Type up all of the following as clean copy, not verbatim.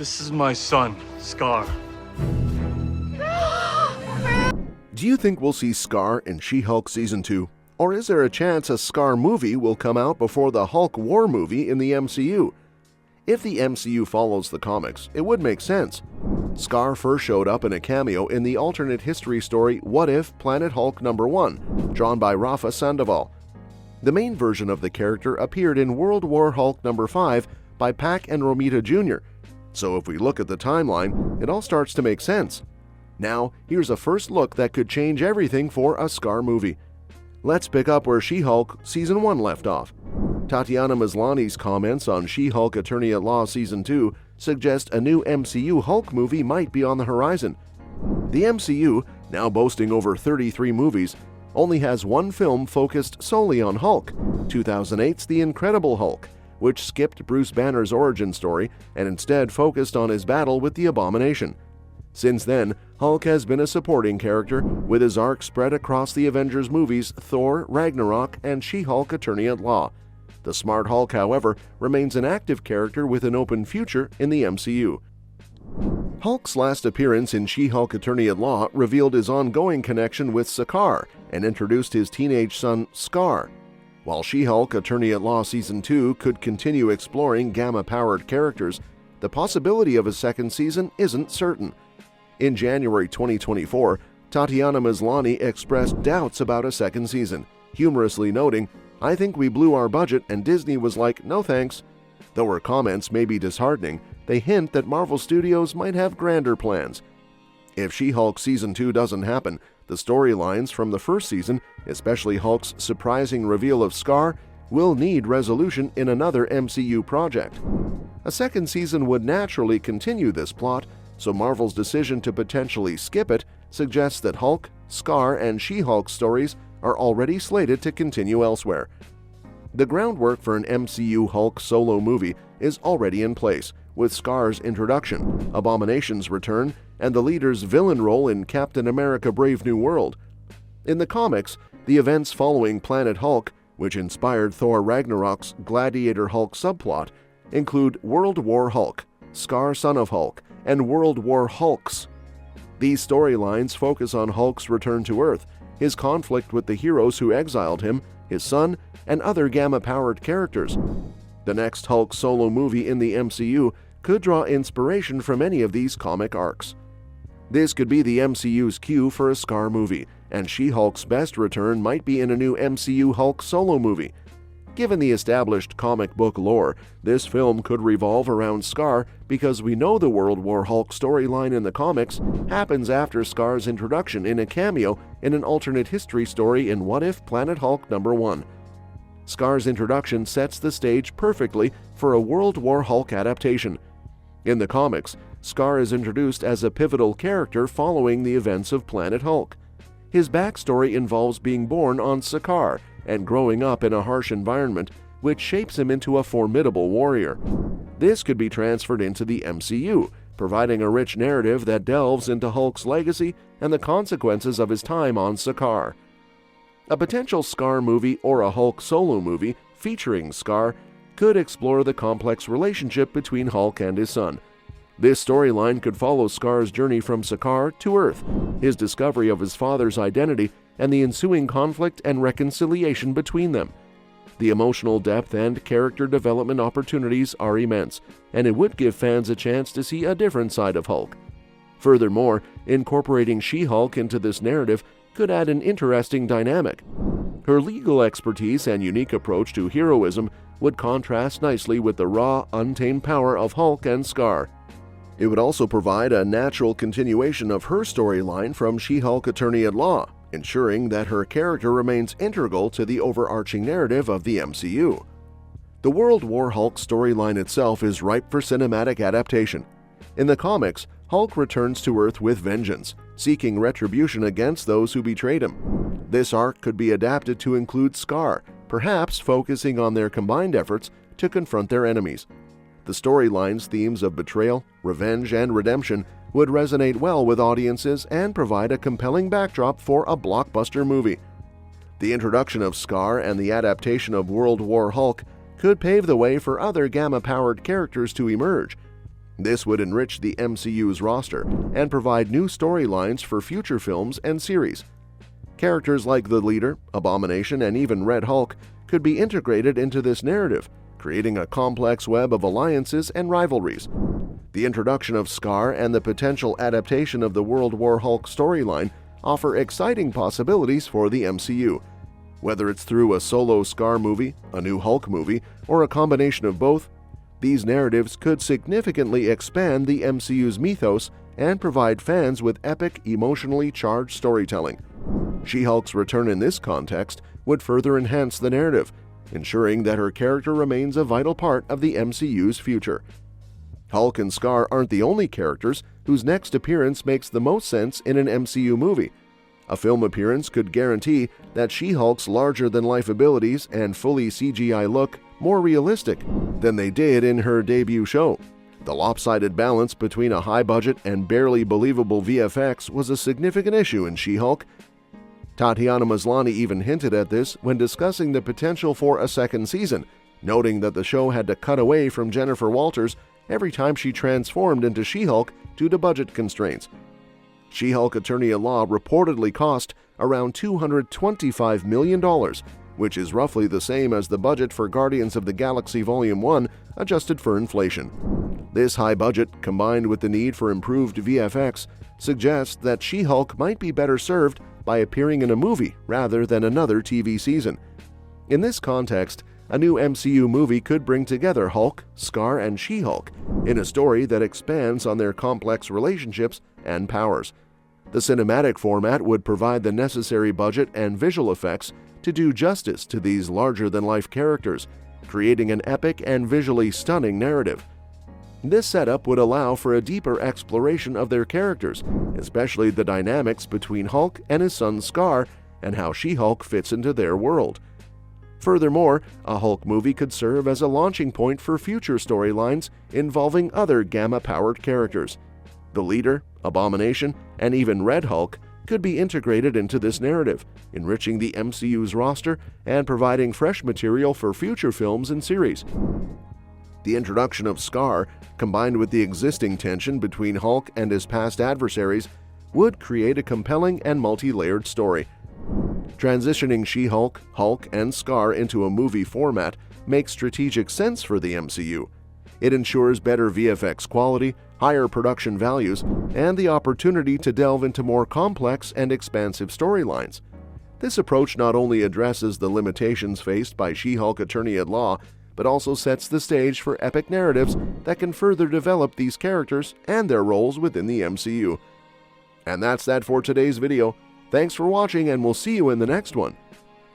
This is my son, Scar. Do you think we'll see Scar in She-Hulk Season 2? Or is there a chance a Scar movie will come out before the Hulk War movie in the MCU? If the MCU follows the comics, it would make sense. Scar first showed up in a cameo in the alternate history story What If Planet Hulk #1, drawn by Rafa Sandoval. The main version of the character appeared in World War Hulk #5 by Pac and Romita Jr., so if we look at the timeline, it all starts to make sense. Now, here's a first look that could change everything for a Scar movie. Let's pick up where She-Hulk Season 1 left off. Tatiana Maslany's comments on She-Hulk Attorney at Law Season 2 suggest a new MCU Hulk movie might be on the horizon. The MCU, now boasting over 33 movies, only has one film focused solely on Hulk, 2008's The Incredible Hulk, which skipped Bruce Banner's origin story and instead focused on his battle with the Abomination. Since then, Hulk has been a supporting character, with his arc spread across the Avengers movies Thor, Ragnarok, and She-Hulk Attorney at Law. The Smart Hulk, however, remains an active character with an open future in the MCU. Hulk's last appearance in She-Hulk Attorney at Law revealed his ongoing connection with Sakaar and introduced his teenage son, Scar. While She-Hulk Attorney at Law Season 2 could continue exploring Gamma-powered characters, the possibility of a second season isn't certain. In January 2024, Tatiana Maslany expressed doubts about a second season, humorously noting, "I think we blew our budget and Disney was like, no thanks." Though her comments may be disheartening, they hint that Marvel Studios might have grander plans. If She-Hulk Season 2 doesn't happen, the storylines from the first season, especially Hulk's surprising reveal of Scar, will need resolution in another MCU project. A second season would naturally continue this plot, so Marvel's decision to potentially skip it suggests that Hulk, Scar, and She-Hulk stories are already slated to continue elsewhere. The groundwork for an MCU Hulk solo movie is already in place, with Scar's introduction, Abomination's return, and the leader's villain role in Captain America: Brave New World. In the comics, the events following Planet Hulk, which inspired Thor Ragnarok's Gladiator Hulk subplot, include World War Hulk, Scar Son of Hulk, and World War Hulks. These storylines focus on Hulk's return to Earth, his conflict with the heroes who exiled him, his son, and other Gamma-powered characters. The next Hulk solo movie in the MCU could draw inspiration from any of these comic arcs. This could be the MCU's cue for a Scar movie, and She-Hulk's best return might be in a new MCU Hulk solo movie. Given the established comic book lore, this film could revolve around Scar because we know the World War Hulk storyline in the comics happens after Scar's introduction in a cameo in an alternate history story in What If Planet Hulk #1. Scar's introduction sets the stage perfectly for a World War Hulk adaptation. In the comics, Scar is introduced as a pivotal character following the events of Planet Hulk. His backstory involves being born on Sakaar and growing up in a harsh environment, which shapes him into a formidable warrior. This could be transferred into the MCU, providing a rich narrative that delves into Hulk's legacy and the consequences of his time on Sakaar. A potential Scar movie or a Hulk solo movie featuring Scar could explore the complex relationship between Hulk and his son. This storyline could follow Scar's journey from Sakaar to Earth, his discovery of his father's identity, and the ensuing conflict and reconciliation between them. The emotional depth and character development opportunities are immense, and it would give fans a chance to see a different side of Hulk. Furthermore, incorporating She-Hulk into this narrative could add an interesting dynamic. Her legal expertise and unique approach to heroism would contrast nicely with the raw, untamed power of Hulk and Scar. It would also provide a natural continuation of her storyline from She-Hulk Attorney at Law, ensuring that her character remains integral to the overarching narrative of the MCU. The World War Hulk storyline itself is ripe for cinematic adaptation. In the comics, Hulk returns to Earth with vengeance, seeking retribution against those who betrayed him. This arc could be adapted to include Scar, perhaps focusing on their combined efforts to confront their enemies. The storyline's themes of betrayal, revenge, and redemption would resonate well with audiences and provide a compelling backdrop for a blockbuster movie. The introduction of Scar and the adaptation of World War Hulk could pave the way for other Gamma-powered characters to emerge. This would enrich the MCU's roster and provide new storylines for future films and series. Characters like the Leader, Abomination, and even Red Hulk could be integrated into this narrative, creating a complex web of alliances and rivalries. The introduction of Scar and the potential adaptation of the World War Hulk storyline offer exciting possibilities for the MCU. Whether it's through a solo Scar movie, a new Hulk movie, or a combination of both, these narratives could significantly expand the MCU's mythos and provide fans with epic, emotionally charged storytelling. She-Hulk's return in this context would further enhance the narrative, ensuring that her character remains a vital part of the MCU's future. Hulk and Scar aren't the only characters whose next appearance makes the most sense in an MCU movie. A film appearance could guarantee that She-Hulk's larger-than-life abilities and fully CGI look more realistic than they did in her debut show. The lopsided balance between a high-budget and barely believable VFX was a significant issue in She-Hulk. Tatiana Maslany even hinted at this when discussing the potential for a second season, noting that the show had to cut away from Jennifer Walters every time she transformed into She-Hulk due to budget constraints. She-Hulk Attorney-at-Law reportedly cost around $225 million, which is roughly the same as the budget for Guardians of the Galaxy Volume 1 adjusted for inflation. This high budget, combined with the need for improved VFX, suggests that She-Hulk might be better served by appearing in a movie rather than another TV season. In this context, a new MCU movie could bring together Hulk, Scar, and She-Hulk in a story that expands on their complex relationships and powers. The cinematic format would provide the necessary budget and visual effects to do justice to these larger-than-life characters, creating an epic and visually stunning narrative. This setup would allow for a deeper exploration of their characters, especially the dynamics between Hulk and his son Scar and how She-Hulk fits into their world. Furthermore, a Hulk movie could serve as a launching point for future storylines involving other Gamma-powered characters. The Leader, Abomination, and even Red Hulk could be integrated into this narrative, enriching the MCU's roster and providing fresh material for future films and series. The introduction of Scar, combined with the existing tension between Hulk and his past adversaries, would create a compelling and multi-layered story. Transitioning She-Hulk, Hulk, and Scar into a movie format makes strategic sense for the MCU. It ensures better VFX quality, higher production values, and the opportunity to delve into more complex and expansive storylines. This approach not only addresses the limitations faced by She-Hulk Attorney-at-Law, but also sets the stage for epic narratives that can further develop these characters and their roles within the MCU. And that's that for today's video. Thanks for watching, and we'll see you in the next one.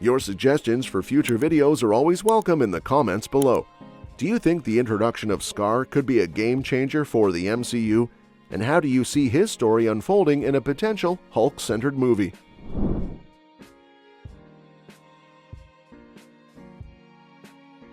Your suggestions for future videos are always welcome in the comments below. Do you think the introduction of Scar could be a game changer for the MCU? And how do you see his story unfolding in a potential Hulk-centered movie?